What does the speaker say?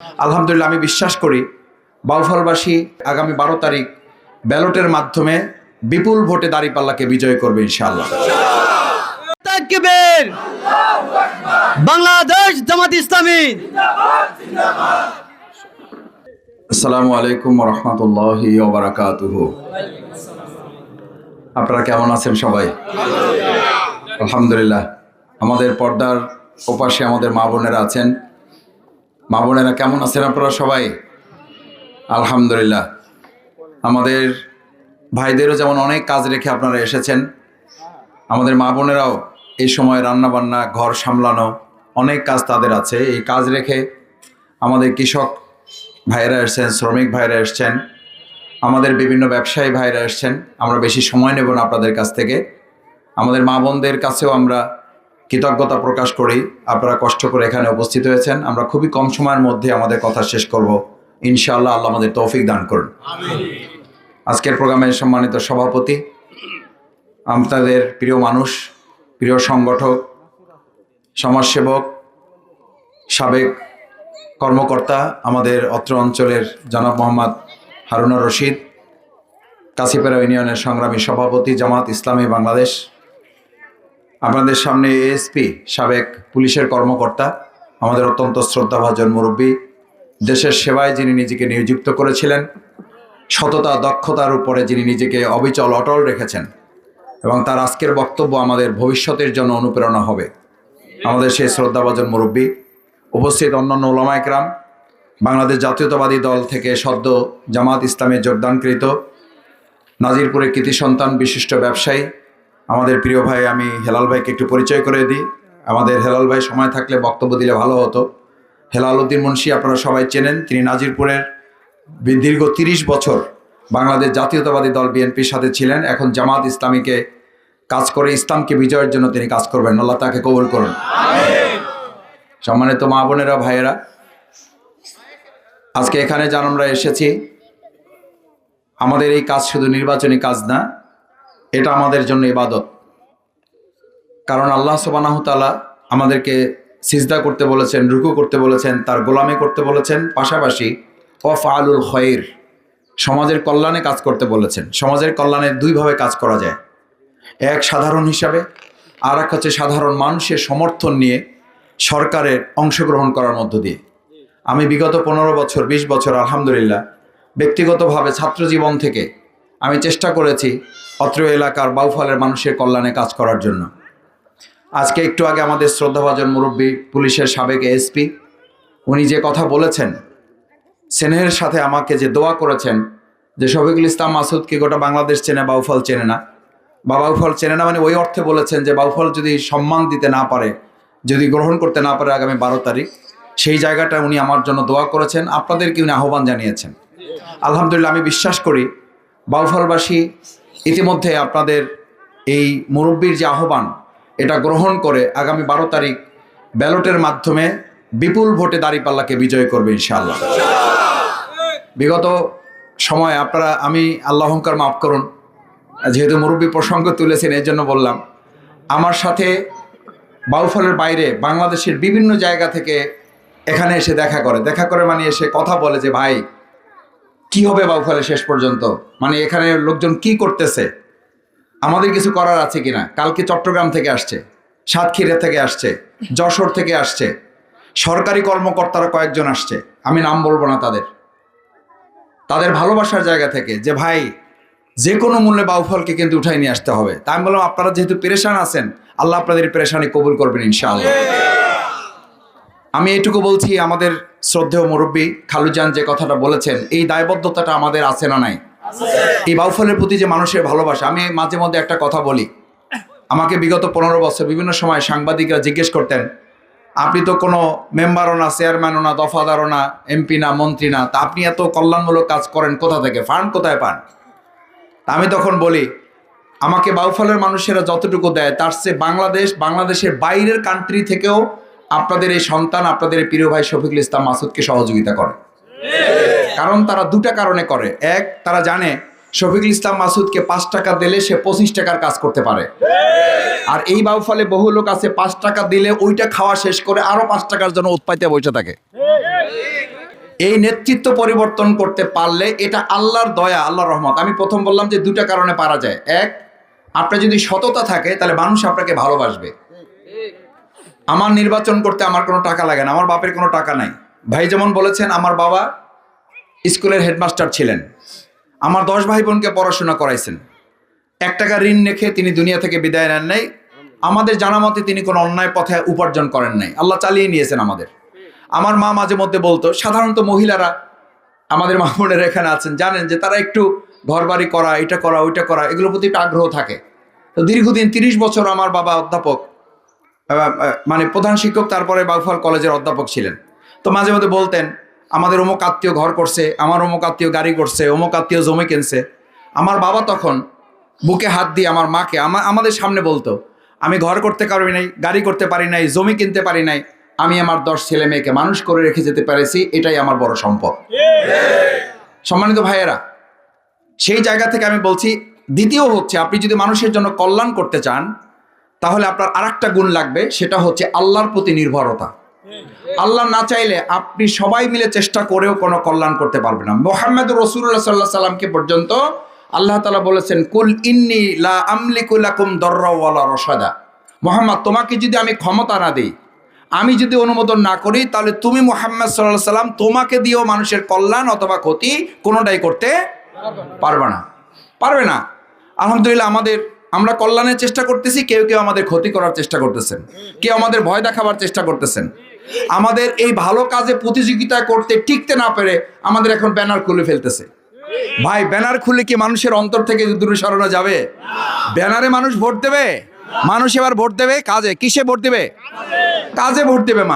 আলহামদুলিল্লাহ, আমি বিশ্বাস করি বাউফলবাসী আগামী 12 তারিখ ব্যালটের মাধ্যমে বিপুল ভোটে দাঁড়িপাল্লাকে বিজয় করবে ইনশাআল্লাহ। তাকবীর! বাংলাদেশ জামাত ইসলামী। আসসালামু আলাইকুম ওয়া রাহমাতুল্লাহি ওয়া বারাকাতুহু। আপনারা কেমন আছেন সবাই? আলহামদুলিল্লাহ। আমাদের পর্দার ওপাশে আমাদের মা বোনেরা আছেন। মা বোনেরা কেমন আছেন আপনারা সবাই? আলহামদুলিল্লাহ। আমাদের ভাইদেরও যেমন অনেক কাজ রেখে আপনারা এসেছেন, আমাদের মা বোনেরাও এই সময় রান্না বান্না, ঘর সামলানো, অনেক কাজ তাদের আছে। এই কাজ রেখে আমাদের কৃষক ভাইরা এসছেন, শ্রমিক ভাইরা এসছেন, আমাদের বিভিন্ন ব্যবসায়ী ভাইরা এসছেন। আমরা বেশি সময় নেব না আপনাদের কাছ থেকে। আমাদের মা বোনদের কাছেও আমরা কৃতজ্ঞতা প্রকাশ করি, আপনারা কষ্ট করে এখানে উপস্থিত হয়েছেন। আমরা খুবই কম সময়ের মধ্যে আমাদের কথা শেষ করব ইনশাআল্লাহ। আল্লাহ আমাদের তৌফিক দান করুন। আজকের প্রোগ্রামের সম্মানিত সভাপতি, আপনাদের প্রিয় মানুষ, প্রিয় সংগঠক, সমাজসেবক, সাবেক কর্মকর্তা, আমাদের অত্র অঞ্চলের জনাব মোহাম্মদ হারুনুর রশিদ, কাশিপাড়া ইউনিয়নের সংগ্রামী সভাপতি জামাত ইসলামী বাংলাদেশ, আপনাদের সামনে এএসপি, সাবেক পুলিশের কর্মকর্তা, আমাদের অত্যন্ত শ্রদ্ধাভাজন মুরব্বী, দেশের সেবায় যিনি নিজেকে নিযুক্ত করেছিলেন, সততা দক্ষতার উপরে যিনি নিজেকে অবিচল অটল রেখেছেন এবং তার আজকের বক্তব্য আমাদের ভবিষ্যতের জন্য অনুপ্রেরণা হবে, আমাদের সেই শ্রদ্ধাভাজন মুরব্বী, উপস্থিত অন্যান্য ওলামা একরাম, বাংলাদেশ জাতীয়তাবাদী দল থেকে সদ্য জামাত ইসলামে যোগদানকৃত নাজিরপুরের কৃতি সন্তান বিশিষ্ট ব্যবসায়ী আমাদের প্রিয় ভাই, আমি হেলাল ভাইকে একটু পরিচয় করে দিই। আমাদের হেলাল ভাই সময় থাকলে বক্তব্য দিলে ভালো হতো। হেলাল উদ্দিন মুন্সি আপনারা সবাই চেনেন। তিনি নাজিরপুরের দীর্ঘ 30 বছর বাংলাদেশ জাতীয়তাবাদী দল বিএনপির সাথে ছিলেন। এখন জামাত ইসলামীকে কাজ করে ইসলামকে বিজয়ের জন্য তিনি কাজ করবেন। আল্লাহ তাকে কবুল করুন। সম্মানিত মা বোনেরা, ভাইয়েরা, আজকে এখানে যেন আমরা এসেছি, আমাদের এই কাজ শুধু নির্বাচনী কাজ না, এটা আমাদের জন্য ইবাদত। কারণ আল্লাহ সুবহানাহু তাআলা আমাদেরকে সিজদা করতে বলেছেন, রুকু করতে বলেছেন, তার গোলামি করতে বলেছেন, পাশাপাশি ওয়াফআলুল খায়র, সমাজের কল্যাণে কাজ করতে বলেছেন। সমাজের কল্যাণে দুইভাবে কাজ করা যায়, এক সাধারণ হিসাবে, আর এক হচ্ছে সাধারণ মানুষের সমর্থন নিয়ে সরকারের অংশগ্রহণ করার মধ্য দিয়ে। আমি বিগত 15 বছর 20 বছর আলহামদুলিল্লাহ ব্যক্তিগতভাবে ছাত্র জীবন থেকে আমি চেষ্টা করেছি অত্র এলাকার বাউফলের মানুষের কল্যাণে কাজ করার জন্য। আজকে একটু আগে আমাদের শ্রদ্ধাভাজন মুরব্বী, পুলিশের সাবেক এসপি, উনি যে কথা বলেছেন, স্নেহের সাথে আমাকে যে দোয়া করেছেন যে শফিকুল ইসলাম মাসুদকে গোটা বাংলাদেশ চেনে, বাউফল চেনে না, বা বাউফল চেনে না, মানে ওই অর্থে বলেছেন যে বাউফল যদি সম্মান দিতে না পারে, যদি গ্রহণ করতে না পারে আগামী 12 তারিখ, সেই জায়গাটা উনি আমার জন্য দোয়া করেছেন। আপনাদেরকে উনি আহ্বান জানিয়েছেন। আলহামদুলিল্লাহ, আমি বিশ্বাস করি বাউফলবাসী ইতিমধ্যে আপনাদের এই মুরব্বীর যে আহ্বান, এটা গ্রহণ করে আগামী 12 তারিখ ব্যালটের মাধ্যমে বিপুল ভোটে দাঁড়িপাল্লাকে বিজয় করবে ইনশাআল্লাহ। বিগত সময় আপনারা, আমি আল্লাহ অহংকার মাফ করুন, যেহেতু মুরব্বী প্রসঙ্গ তুলেছেন এই জন্য বললাম, আমার সাথে বাউফলের বাইরে বাংলাদেশের বিভিন্ন জায়গা থেকে এখানে এসে দেখা করে মানে এসে কথা বলে যে ভাই কি হবে বাউফলে শেষ পর্যন্ত, মানে এখানে লোকজন কি করতেছে, আমাদের কিছু করার আছে কিনা। কালকে চট্টগ্রাম থেকে আসছে, সাতক্ষীরা থেকে আসছে, যশোর থেকে আসছে, সরকারি কর্মকর্তারা কয়েকজন আসছে, আমি নাম বলবো না, তাদের ভালোবাসার জায়গা থেকে যে ভাই যে কোনো মূল্যে বাউফলকে কিন্তু উঠাই নিয়ে আসতে হবে। তা আমি বললাম আপনারা যেহেতু পেরেশান আছেন, আল্লাহ আপনাদের পেরেশানি কবুল করবেন ইনশাআল্লাহ। আমি এইটুকু বলছি, আমাদের শ্রদ্ধেয় মুরব্বী খালুজান যে কথাটা বলেছেন, এই দায়বদ্ধতাটা আমাদের আছে না নাই? এই বাউফলের প্রতি যে মানুষের ভালোবাসা। আমি মাঝে মধ্যে একটা কথা বলি, আমাকে বিগত 15 বছর বিভিন্ন সময় সাংবাদিকরা জিজ্ঞেস করতেন, আপনি তো কোনো মেম্বারও না, চেয়ারম্যানও না, দফাদারও না, এমপি না, মন্ত্রী না, তা আপনি এত কল্যাণমূলক কাজ করেন কোথা থেকে, ফান্ড কোথায় পান? আমি তখন বলি, আমাকে বাউফলের মানুষেরা যতটুকু দেয় তার চেয়ে বাংলাদেশের বাইরের কান্ট্রি থেকেও আপনাদের এই সন্তান, আপনাদের এই প্রিয় ভাই শফিকুল ইসলাম মাসুদকে সহযোগিতা করে। কারণ তারা দুটা কারণে করে। এক, তারা জানে শফিকুল ইসলাম মাসুদকে 5 টাকা দিলে সে 25 টাকার কাজ করতে পারে। আর এই বাউফলে বহু লোক আছে 5 টাকা দিলে ওইটা খাওয়া শেষ করে আরো 5 টাকার জন্য উৎপাইতে বসে থাকে। এই নেতৃত্ব পরিবর্তন করতে পারলে এটা আল্লাহর দয়া, আল্লাহর রহমত। আমি প্রথম বললাম যে দুটা কারণে পারা যায়। এক, আপনার যদি সততা থাকে তাহলে মানুষ আপনাকে ভালোবাসবে। আমার নির্বাচন করতে আমার কোনো টাকা লাগে না, আমার বাপের কোনো টাকা নাই। ভাই যেমন বলেছেন, আমার বাবা স্কুলের হেডমাস্টার ছিলেন, আমার 10 ভাই বোনকে পড়াশোনা করাইছেন। 1 টাকা ঋণ রেখে তিনি দুনিয়া থেকে বিদায় নেন নাই। আমাদের জানা মতে তিনি কোনো অন্যায় পথে উপার্জন করেন নাই, আল্লাহ চালিয়ে নিয়েছেন আমাদের। আমার মা মাঝে মধ্যে বলতো, সাধারণত মহিলারা, আমাদের মা বোনেরা এখানে আছেন, জানেন যে তারা একটু ঘর বাড়ি করা, এটা করা, ওইটা করা, এগুলোর প্রতি একটা আগ্রহ থাকে। তো দীর্ঘদিন 30 বছর আমার বাবা অধ্যাপক, মানে প্রধান শিক্ষক, তারপরে বাউফল কলেজের অধ্যাপক ছিলেন। তো মাঝে মধ্যে বলতেন, আমাদের অমুক আত্মীয় ঘর করছে, আমার অমুক আত্মীয় গাড়ি করছে, অমুক আত্মীয় জমি কিনছে। আমার বাবা তখন বুকে হাত দিয়ে আমার মাকে আমাদের সামনে বলতো, আমি ঘর করতে পারি নাই, গাড়ি করতে পারি নাই, জমি কিনতে পারি নাই, আমি আমার 10 ছেলে মেয়েকে মানুষ করে রেখে যেতে পেরেছি, এটাই আমার বড় সম্পদ। সম্মানিত ভাইয়েরা, সেই জায়গা থেকে আমি বলছি, দ্বিতীয় হচ্ছে, আপনি যদি মানুষের জন্য কল্যাণ করতে চান তাহলে আপনার আরেকটা গুণ লাগবে, সেটা হচ্ছে আল্লাহর প্রতি নির্ভরতা। আল্লাহ না চাইলে আপনি সবাই মিলে চেষ্টা করেও কোনো কল্যাণ করতে পারবেন না। মুহাম্মদ রাসূলুল্লাহ সাল্লাল্লাহু আলাইহি সাল্লামকে পর্যন্ত আল্লাহ তাআলা বলেছেন, কুল ইন্নী লা আমলিকু লাকুম দাররা ওয়ালা রাশাদা। মুহাম্মদ, তোমাকে যদি আমি ক্ষমতা না দিই, আমি যদি অনুমোদন না করি, তাহলে তুমি মুহাম্মদ সাল্লাল্লাহু আলাইহি সাল্লাম তোমাকে দিয়েও মানুষের কল্যাণ অথবা ক্ষতি কোনোটাই করতে পারবে না। আলহামদুলিল্লাহ, আমরা কল্যাণের চেষ্টা করতেছি, কেউ কেউ আমাদের ক্ষতি করার চেষ্টা করতেছেন, কেউ আমাদের ভয় দেখাবার চেষ্টা করতেছেন। আমাদের এই ভালো কাজে প্রতিযোগিতা করতে টিকতে না পেরে আমাদের এখন ব্যানার খুলে ফেলতেছে। ভাই, ব্যানার খুলে কি মানুষের অন্তর থেকে দূরে সরানো যাবে? ব্যানারে মানুষ ভোট দেবে? মানুষ এবার ভোট দেবে কাজে। কিসে ভোট দেবে? কাজে ভোট দেবে মানুষ।